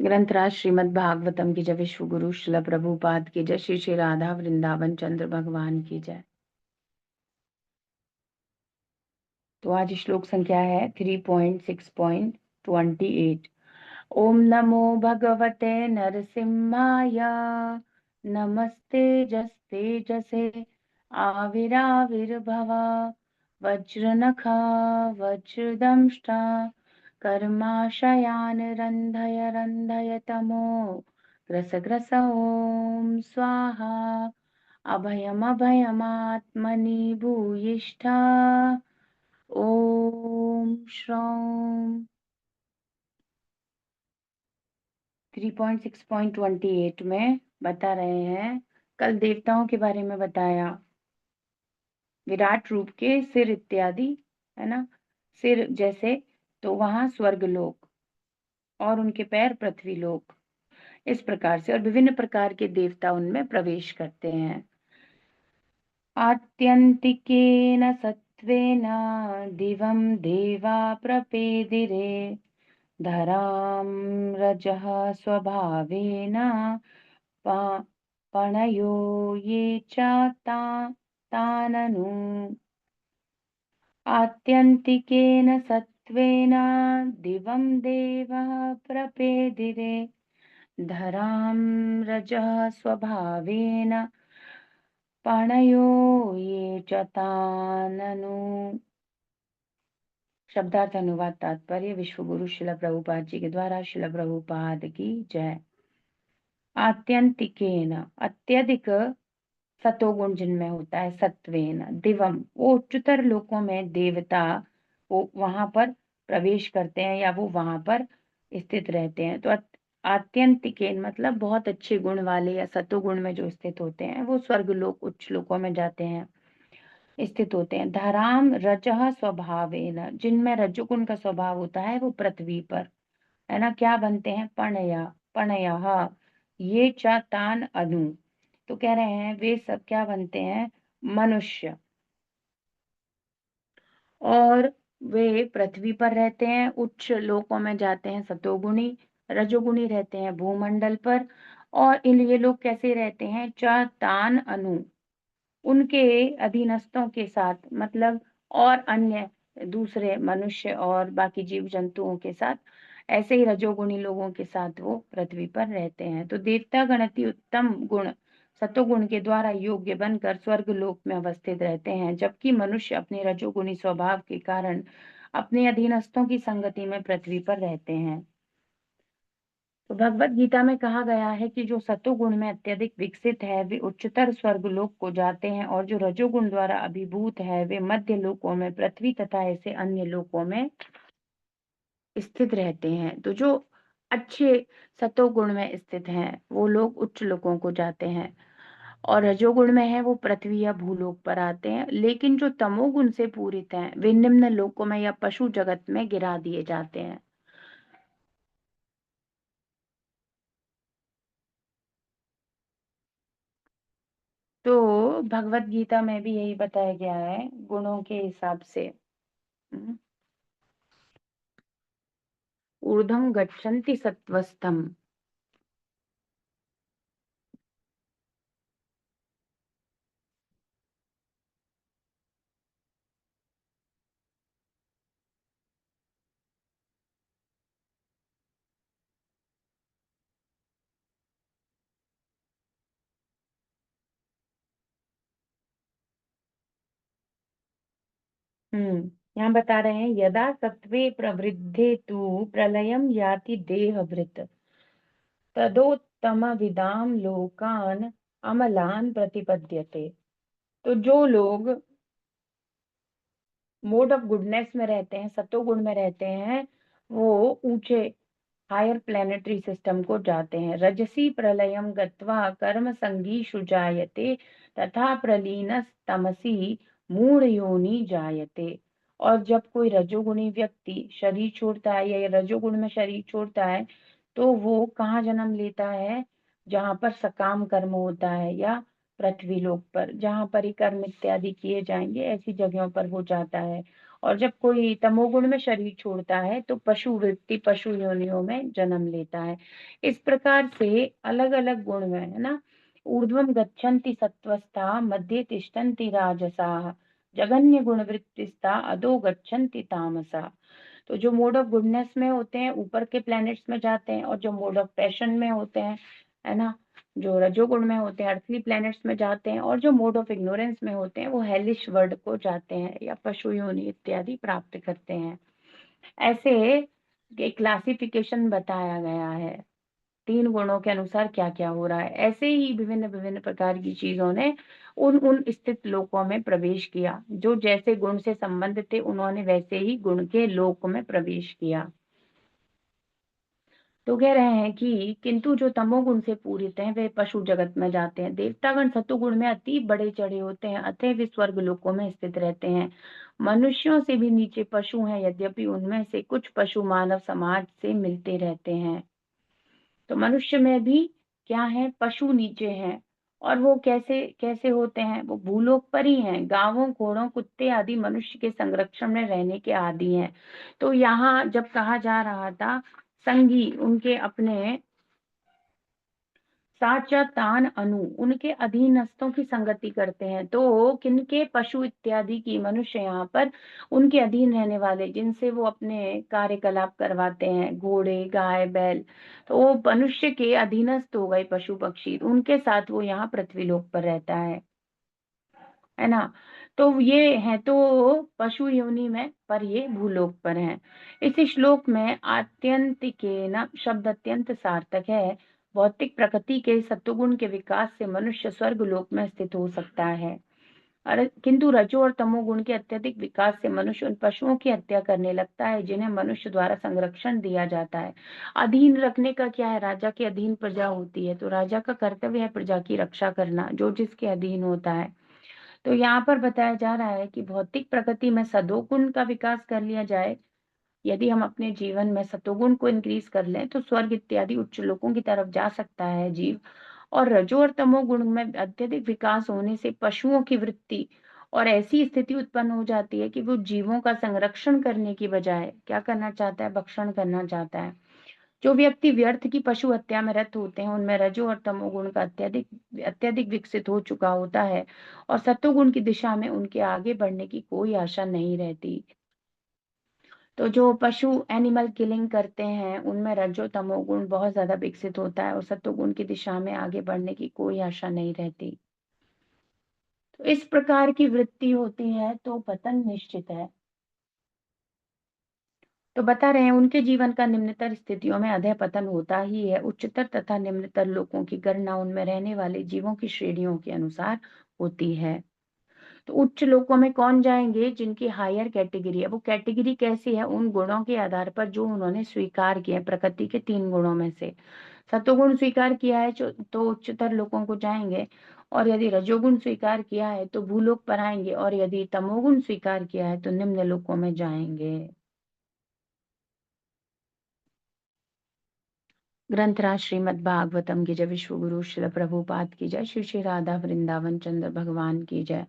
ग्रंथराज श्रीमद् भागवतम की जय। विश्व गुरु श्रील प्रभुपाद की जय। श्री श्री राधा वृंदावन चंद्र भगवान की जय। तो आज श्लोक संख्या है 3.6.28। ओम नमो भगवते नरसिम्हाय नमस्ते जस्ते जसे आविराविर्भव वज्रनखा वज्रदंष्टा कर्माशयान रंधय रंधय तमो ग्रस ग्रस ओम स्वाहा अभयमभयमात्मनि भूयिष्ठा ओम श्रौम। 3.6.28 में बता रहे हैं, कल देवताओं के बारे में बताया, विराट रूप के सिर इत्यादि, है ना, सिर जैसे, तो वहां स्वर्ग लोक और उनके पैर पृथ्वी लोक, इस प्रकार से, और विभिन्न प्रकार के देवता उनमें प्रवेश करते हैं। आत्यंतिकेन सत्वेन दिवं देवा प्रपेदिरे धरां रजः स्वभावेन पणयो ये च ताननु। आत्यंतिकेन सत्वेन दिवं देवः प्रपेदिरे धरां रजः स्वभावेन पणयो ये च ताननु। शब्दार्थ अनुवाद तात्पर्य। विश्व गुरु शिल प्रभुपाद जी के द्वारा। शिल प्रभुपाद की जय। आत्यंतिकेन, अत्यधिक सतोगुण जिनमें होता है, सत्वेन, दिवम, वो उच्चतर लोकों में देवता वो वहां पर प्रवेश करते हैं या वो वहां पर स्थित रहते हैं। तो आत्यंतिकेन मतलब बहुत अच्छे गुण वाले या सतोगुण में जो स्थित होते हैं वो स्वर्ग लोक, उच्च लोकों में जाते हैं, स्थित होते हैं। धराम रजः स्वभावेन, जिनमें रजोगुण का स्वभाव होता है वो पृथ्वी पर, है ना, क्या बनते हैं, पणयः ये च तान अनु, तो कह रहे हैं वे सब क्या बनते हैं, मनुष्य, और वे पृथ्वी पर रहते हैं, उच्च लोकों में जाते हैं, सतोगुणी रजोगुणी रहते हैं भूमंडल पर। और ये लोग कैसे रहते हैं, च तान अनु, उनके अधीनस्थों के साथ, मतलब और अन्य दूसरे मनुष्य और बाकी जीव जंतुओं के साथ, ऐसे ही रजोगुणी लोगों के साथ वो पृथ्वी पर रहते हैं। तो देवता गण अति उत्तम गुण सतोगुण के द्वारा योग्य बनकर स्वर्ग लोक में अवस्थित रहते हैं, जबकि मनुष्य अपने रजोगुणी स्वभाव के कारण अपने अधीनस्थों की संगति में पृथ्वी पर रहते हैं। तो भगवत गीता में कहा गया है कि जो सतोगुण में अत्यधिक विकसित है वे उच्चतर स्वर्ग लोक को जाते हैं, और जो रजोगुण द्वारा अभिभूत है वे मध्य लोकों में, पृथ्वी तथा ऐसे अन्य लोकों में स्थित रहते हैं। तो जो अच्छे सतोगुण में स्थित हैं वो लोग उच्च लोकों को जाते हैं, और रजोगुण में है वो पृथ्वी या भूलोक पर आते हैं। लेकिन जो तमोगुण से पूरित हैं वे निम्न लोकों में या पशु जगत में गिरा दिए जाते हैं। तो भगवत गीता में भी यही बताया गया है गुणों के हिसाब से। हम्म, ऊर्ध्वं गच्छन्ति सत्त्वस्थम्। यहाँ बता रहे हैं, यदा सत्त्वे प्रवृद्धे तु प्रलयं याति देहभृत् तदोत्तमविदां लोकान अमलान प्रतिपद्यते। तो जो लोग मोड ऑफ गुडनेस में रहते हैं, सतोगुण में रहते हैं, वो ऊंचे हायर प्लेनेटरी सिस्टम को जाते हैं। रजसी प्रलयम गत्वा कर्म संगीषु जायते तथा प्रलीनस तमसी मूढ़ योनि जायते। और जब कोई रजोगुणी व्यक्ति शरीर छोड़ता है या रजोगुण में शरीर छोड़ता है तो वो कहाँ जन्म लेता है, जहाँ पर सकाम कर्म होता है, या पृथ्वी लोक पर जहाँ पर ही कर्म इत्यादि किए जाएंगे, ऐसी जगहों पर वो जाता है। और जब कोई तमोगुण में शरीर छोड़ता है तो पशु वृत्ति पशु योनियों में जन्म लेता है। इस प्रकार से अलग-अलग गुण में, है ना? ऊर्ध्वं गच्छन्ति सत्त्वस्था, मध्ये तिष्ठन्ति राजसाः, जघन्य गुणवृत्तिस्था अधो गच्छन्ति तामसा। तो जो मोड ऑफ गुडनेस में होते हैं ऊपर के प्लैनेट्स में जाते हैं, और जो मोड ऑफ पैशन में होते हैं, है ना, जो रजोगुण में होते हैं अर्थली प्लैनेट्स में जाते हैं, और जो मोड ऑफ इग्नोरेंस में होते हैं वो हेलिश वर्ल्ड को जाते हैं या पशु योनि इत्यादि प्राप्त करते हैं। ऐसे एक क्लासिफिकेशन बताया गया है, 3 गुणों के अनुसार क्या-क्या हो रहा है। ऐसे ही विभिन्न-विभिन्न प्रकार की चीज़ों ने उन स्थित लोकों में प्रवेश किया। जो जैसे गुण से संबंध थे उन्होंने वैसे ही गुण के लोक में प्रवेश किया। तो कह रहे हैं कि किंतु जो तमोगुण से पूरित हैं वे पशु जगत में जाते हैं। देवतागण सतोगुण में अति बड़े चढ़े होते हैं, अतः वे स्वर्ग लोकों में स्थित रहते हैं। मनुष्यों से भी नीचे पशु हैं, यद्यपि उनमें से कुछ पशु मानव समाज से मिलते रहते हैं। तो मनुष्य में भी क्या है, पशु नीचे हैं। और वो कैसे कैसे होते हैं, वो भूलोक पर ही हैं। गायों घोड़ों कुत्ते आदि मनुष्य के संरक्षण में रहने के आदी हैं। तो यहाँ जब कहा जा रहा था संगी उनके अपने साचा तान अनु उनके अधीनस्थों की संगति करते हैं, तो किनके पशु इत्यादि की मनुष्य यहाँ पर उनके अधीन रहने वाले जिनसे वो अपने कार्यकलाप करवाते हैं, घोड़े गाय बैल, तो वो मनुष्य के अधीनस्थ हो गए पशु पक्षी, उनके साथ वो यहाँ पृथ्वी लोक पर रहता है ना? तो ये है तो पशु योनि में, पर ये भूलोक पर हैं। इस श्लोक में आत्यंतिकेन शब्द अत्यंत सार्थक है। भौतिक प्रकृति के सत्वगुण के विकास से मनुष्य स्वर्ग लोक में स्थित हो सकता है। और किंतु रजो और तमोगुण के अत्यधिक विकास से मनुष्य उन पशुओं की हत्या करने लगता है जिन्हें मनुष्य द्वारा संरक्षण दिया जाता है। अधीन रखने का क्या है, राजा के अधीन प्रजा होती है, तो राजा का कर्तव्य है प्रजा की रक्षा करना, जो जिसके अधीन होता है। तो यहाँ पर बताया जा रहा है कि भौतिक प्रकृति में सदोगुण का विकास कर लिया जाए, यदि हम अपने जीवन में सतोगुण को इंक्रीज कर लें तो स्वर्ग इत्यादि उच्च लोकों की तरफ जा सकता है जीव। और रजो और तमोगुण में अत्यधिक विकास होने से पशुओं की वृत्ति और ऐसी स्थिति उत्पन्न हो जाती है कि वो जीवों का संरक्षण करने की बजाय क्या करना चाहता है, भक्षण करना चाहता है। जो व्यक्ति व्यर्थ की पशु हत्या में रत होते हैं उनमें रजो और तमोगुण का अत्यधिक अत्यधिक विकसित हो चुका होता है, और सत्वगुण की दिशा में उनके आगे बढ़ने की कोई आशा नहीं रहती। तो जो पशु एनिमल किलिंग करते हैं उनमें रजो तमोगुण बहुत ज्यादा विकसित होता है और सत्वगुण की दिशा में आगे बढ़ने की कोई आशा नहीं रहती। तो इस प्रकार की वृत्ति होती है तो पतन निश्चित है। तो बता रहे हैं उनके जीवन का निम्नतर स्थितियों में अधः पतन होता ही है। उच्चतर तथा निम्नतर लोकों की गणना उनमें रहने वाले जीवों की श्रेणियों के अनुसार होती है। तो उच्च लोकों में कौन जाएंगे, जिनकी हायर कैटेगरी है। वो कैटेगरी कैसी है, उन गुणों के आधार पर जो उन्होंने स्वीकार किए हैं, प्रकृति के 3 गुणों में से सतोगुण स्वीकार किया है तो उच्चतर लोकों को जाएंगे, और यदि रजोगुण स्वीकार किया है तो भूलोक पर आएंगे, और यदि तमोगुण स्वीकार किया है तो निम्न लोकों में जाएंगे। ग्रंथराज श्रीमद् भागवतम की जय। विश्व गुरु श्रील प्रभुपाद की जय। श्री श्री राधा वृंदावन चंद्र भगवान की जय।